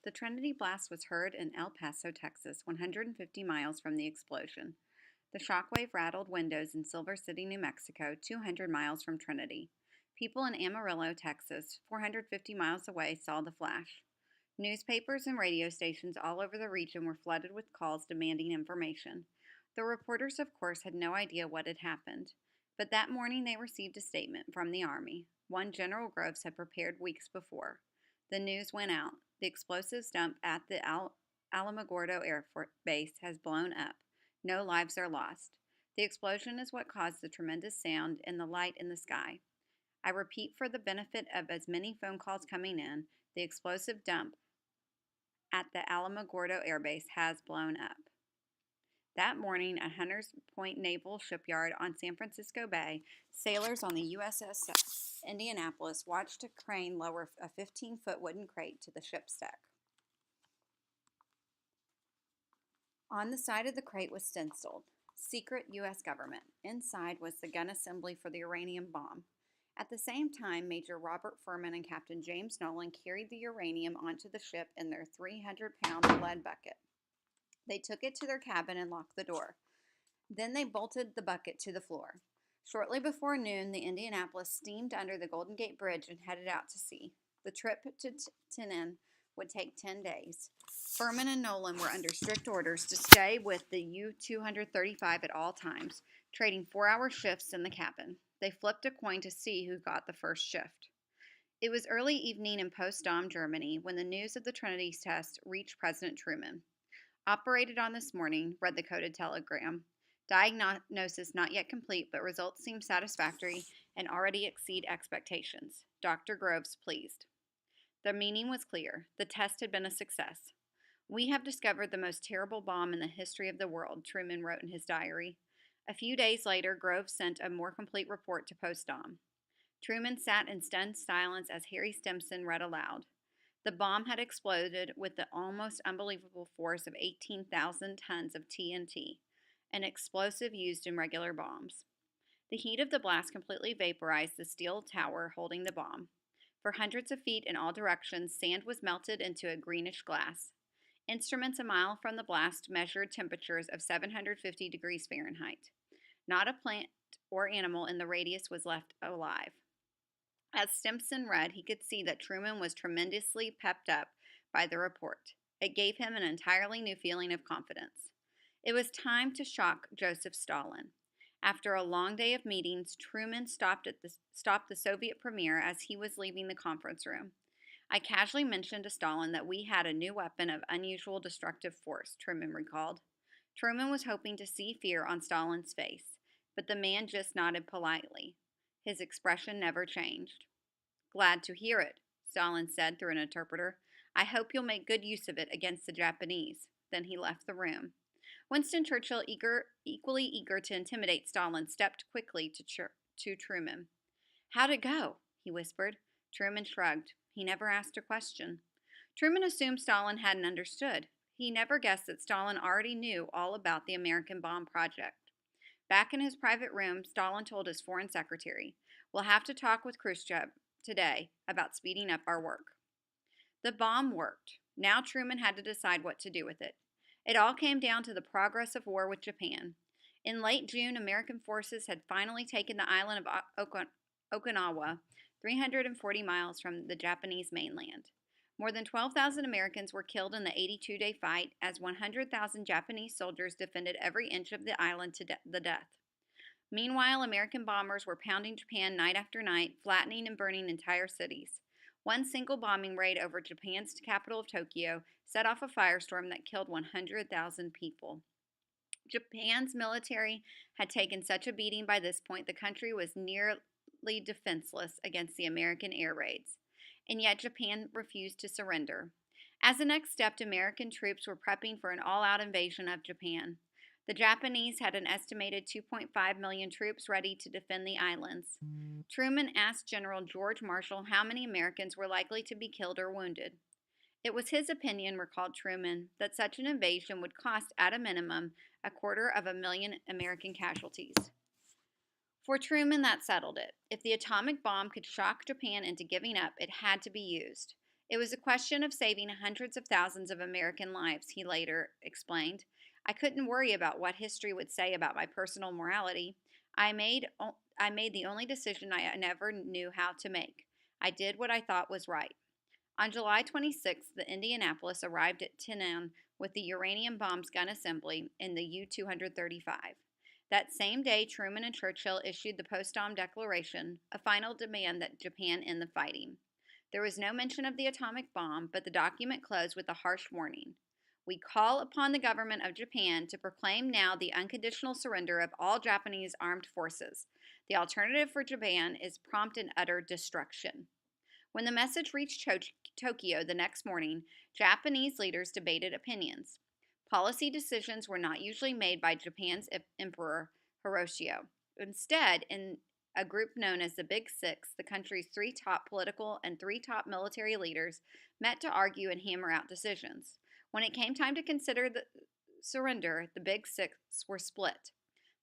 The Trinity blast was heard in El Paso, Texas, 150 miles from the explosion. The shockwave rattled windows in Silver City, New Mexico, 200 miles from Trinity. People in Amarillo, Texas, 450 miles away, saw the flash. Newspapers and radio stations all over the region were flooded with calls demanding information. The reporters, of course, had no idea what had happened. But that morning they received a statement from the Army, one General Groves had prepared weeks before. The news went out. The explosives dump at the Alamogordo Air Base has blown up. No lives are lost. The explosion is what caused the tremendous sound and the light in the sky. I repeat for the benefit of as many phone calls coming in, the explosive dump at the Alamogordo Air Base has blown up. That morning at Hunters Point Naval Shipyard on San Francisco Bay, sailors on the USS Indianapolis watched a crane lower a 15-foot wooden crate to the ship's deck. On the side of the crate was stenciled, "Secret U.S. Government." Inside was the gun assembly for the uranium bomb. At the same time, Major Robert Furman and Captain James Nolan carried the uranium onto the ship in their 300-pound lead bucket. They took it to their cabin and locked the door. Then they bolted the bucket to the floor. Shortly before noon, the Indianapolis steamed under the Golden Gate Bridge and headed out to sea. The trip to Tienen would take 10 days. Furman and Nolan were under strict orders to stay with the U-235 at all times, trading 4-hour shifts in the cabin. They flipped a coin to see who got the first shift. It was early evening in post-Dom Germany when the news of the Trinity test reached President Truman. "Operated on this morning," read the coded telegram. "Diagnosis not yet complete, but results seem satisfactory and already exceed expectations. Dr. Groves pleased." The meaning was clear. The test had been a success. "We have discovered the most terrible bomb in the history of the world," Truman wrote in his diary. A few days later, Groves sent a more complete report to Post-Dom. Truman sat in stunned silence as Harry Stimson read aloud. The bomb had exploded with the almost unbelievable force of 18,000 tons of TNT, an explosive used in regular bombs. The heat of the blast completely vaporized the steel tower holding the bomb. For hundreds of feet in all directions, sand was melted into a greenish glass. Instruments a mile from the blast measured temperatures of 750 degrees Fahrenheit. Not a plant or animal in the radius was left alive. As Stimson read, he could see that Truman was tremendously pepped up by the report. It gave him an entirely new feeling of confidence. It was time to shock Joseph Stalin. After a long day of meetings, Truman stopped the Soviet premier as he was leaving the conference room. "I casually mentioned to Stalin that we had a new weapon of unusual destructive force," Truman recalled. Truman was hoping to see fear on Stalin's face, but the man just nodded politely. His expression never changed. "Glad to hear it," Stalin said through an interpreter. "I hope you'll make good use of it against the Japanese." Then he left the room. Winston Churchill, equally eager to intimidate Stalin, stepped quickly to Truman. "How'd it go?" he whispered. Truman shrugged. He never asked a question. Truman assumed Stalin hadn't understood. He never guessed that Stalin already knew all about the American bomb project. Back in his private room, Stalin told his foreign secretary, "We'll have to talk with Khrushchev today about speeding up our work." The bomb worked. Now Truman had to decide what to do with it. It all came down to the progress of war with Japan. In late June, American forces had finally taken the island of Okinawa, 340 miles from the Japanese mainland. More than 12,000 Americans were killed in the 82-day fight as 100,000 Japanese soldiers defended every inch of the island to the death. Meanwhile, American bombers were pounding Japan night after night, flattening and burning entire cities. One single bombing raid over Japan's capital of Tokyo set off a firestorm that killed 100,000 people. Japan's military had taken such a beating by this point the country was nearly defenseless against the American air raids. And yet Japan refused to surrender. As a next step, American troops were prepping for an all-out invasion of Japan. The Japanese had an estimated 2.5 million troops ready to defend the islands. Truman asked General George Marshall how many Americans were likely to be killed or wounded. It was his opinion, recalled Truman, that such an invasion would cost, at a minimum, 250,000 American casualties. For Truman, that settled it. If the atomic bomb could shock Japan into giving up, it had to be used. It was a question of saving hundreds of thousands of American lives, he later explained. I couldn't worry about what history would say about my personal morality. I made the only decision I never knew how to make. I did what I thought was right. On July 26th, the Indianapolis arrived at Tinan with the uranium bomb's gun assembly in the U 235. That same day, Truman and Churchill issued the Potsdam Declaration, a final demand that Japan end the fighting. There was no mention of the atomic bomb, but the document closed with a harsh warning. We call upon the government of Japan to proclaim now the unconditional surrender of all Japanese armed forces. The alternative for Japan is prompt and utter destruction. When the message reached Tokyo the next morning, Japanese leaders debated opinions. Policy decisions were not usually made by Japan's Emperor Hiroshio. Instead, in a group known as the Big Six, the country's three top political and three top military leaders met to argue and hammer out decisions. When it came time to consider the surrender, the Big Six were split.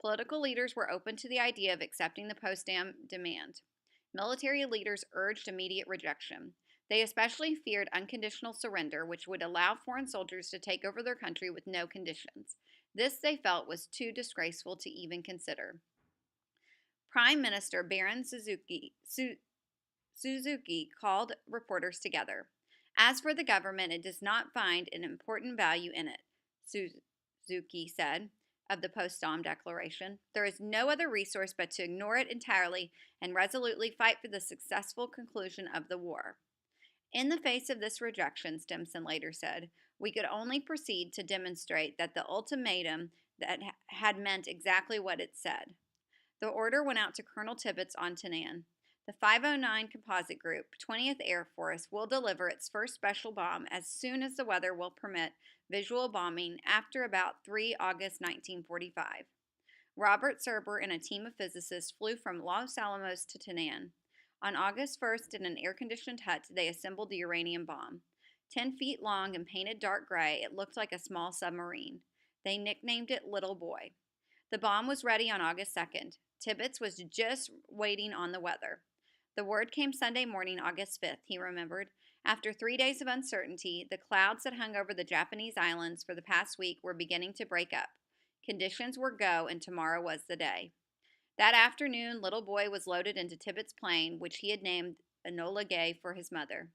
Political leaders were open to the idea of accepting the Potsdam demand. Military leaders urged immediate rejection. They especially feared unconditional surrender, which would allow foreign soldiers to take over their country with no conditions. This, they felt, was too disgraceful to even consider. Prime Minister Baron Suzuki called reporters together. As for the government, it does not find an important value in it, Suzuki said of the Potsdam Declaration. There is no other resource but to ignore it entirely and resolutely fight for the successful conclusion of the war. In the face of this rejection, Stimson later said, we could only proceed to demonstrate that the ultimatum that had meant exactly what it said. The order went out to Colonel Tibbets on Tinan. The 509 Composite Group, 20th Air Force, will deliver its first special bomb as soon as the weather will permit visual bombing after about 3 August 1945. Robert Serber and a team of physicists flew from Los Alamos to Tinan. On August 1st, in an air-conditioned hut, they assembled the uranium bomb. 10 feet long and painted dark gray, it looked like a small submarine. They nicknamed it Little Boy. The bomb was ready on August 2nd. Tibbets was just waiting on the weather. The word came Sunday morning, August 5th, he remembered. After 3 days of uncertainty, the clouds that hung over the Japanese islands for the past week were beginning to break up. Conditions were go, and tomorrow was the day. That afternoon, Little Boy was loaded into Tibbets' plane, which he had named Enola Gay for his mother.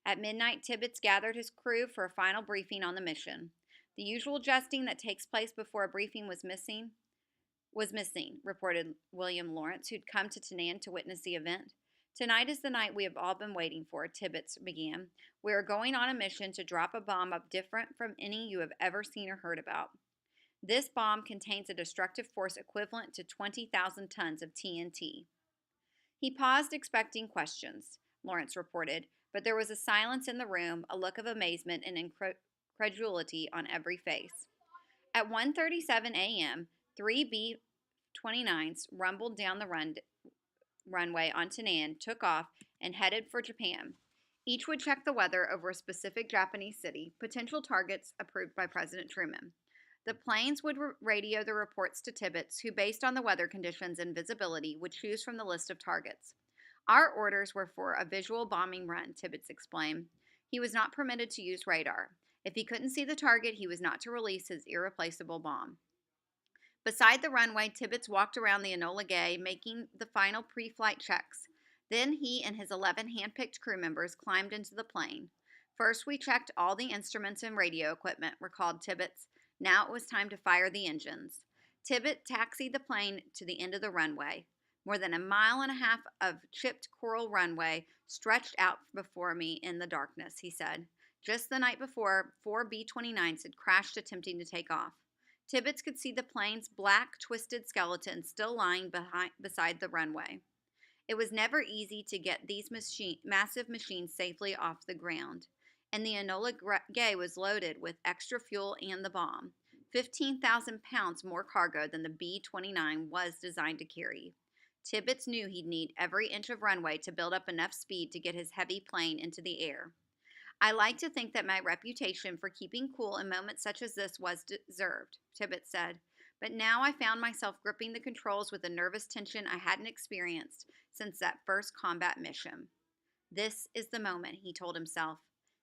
At midnight, Tibbets gathered his crew for a final briefing on the mission. The usual jesting that takes place before a briefing was missing, reported William Lawrence, who'd come to Tinan to witness the event. Tonight is the night we have all been waiting for, Tibbets began. We are going on a mission to drop a bomb up different from any you have ever seen or heard about. This bomb contains a destructive force equivalent to 20,000 tons of TNT. He paused, expecting questions, Lawrence reported, but there was a silence in the room, a look of amazement and incredulity on every face. At 1:37 a.m., 3 B-29s rumbled down the runway on Tinan, took off, and headed for Japan. Each would check the weather over a specific Japanese city, potential targets approved by President Truman. The planes would radio the reports to Tibbets, who, based on the weather conditions and visibility, would choose from the list of targets. Our orders were for a visual bombing run, Tibbets explained. He was not permitted to use radar. If he couldn't see the target, he was not to release his irreplaceable bomb. Beside the runway, Tibbets walked around the Enola Gay, making the final pre-flight checks. Then he and his 11 hand-picked crew members climbed into the plane. First, we checked all the instruments and radio equipment, recalled Tibbets. Now it was time to fire the engines. Tibbet taxied the plane to the end of the runway. More than 1.5 miles of chipped coral runway stretched out before me in the darkness, he said. Just the night before, 4 B-29s had crashed attempting to take off. Tibbets could see the plane's black, twisted skeleton still lying beside the runway. It was never easy to get these massive machines safely off the ground, and the Enola Gay was loaded with extra fuel and the bomb, 15,000 pounds more cargo than the B-29 was designed to carry. Tibbets knew he'd need every inch of runway to build up enough speed to get his heavy plane into the air. I like to think that my reputation for keeping cool in moments such as this was deserved, Tibbets said, but now I found myself gripping the controls with a nervous tension I hadn't experienced since that first combat mission. This is the moment, he told himself.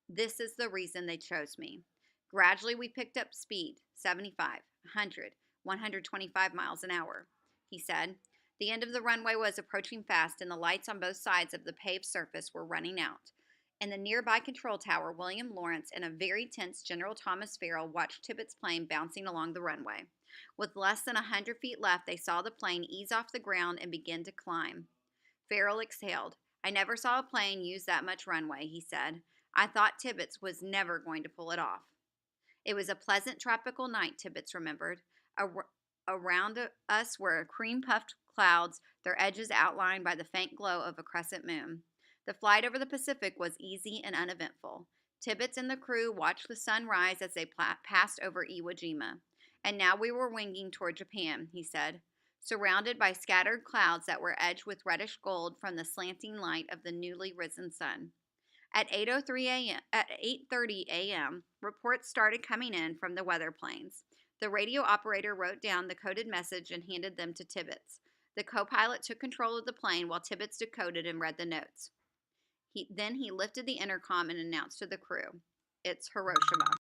This is the reason they chose me. Gradually, we picked up speed 75, 100, 125 miles an hour, he said. The end of the runway was approaching fast, and the lights on both sides of the paved surface were running out. In the nearby control tower, William Lawrence and a very tense General Thomas Farrell watched Tippett's plane bouncing along the runway. With less than 100 feet left, they saw the plane ease off the ground and begin to climb. Farrell exhaled. I never saw a plane use that much runway, he said. I thought Tibbets was never going to pull it off. It was a pleasant tropical night, Tibbets remembered. Around us were cream puffed clouds, their edges outlined by the faint glow of a crescent moon. The flight over the Pacific was easy and uneventful. Tibbets and the crew watched the sun rise as they passed over Iwo Jima. And now we were winging toward Japan, he said, surrounded by scattered clouds that were edged with reddish gold from the slanting light of the newly risen sun. At 8:30 a.m., reports started coming in from the weather planes. The radio operator wrote down the coded message and handed them to Tibbets. The co-pilot took control of the plane while Tibbets decoded and read the notes. Then he lifted the intercom and announced to the crew, "It's Hiroshima."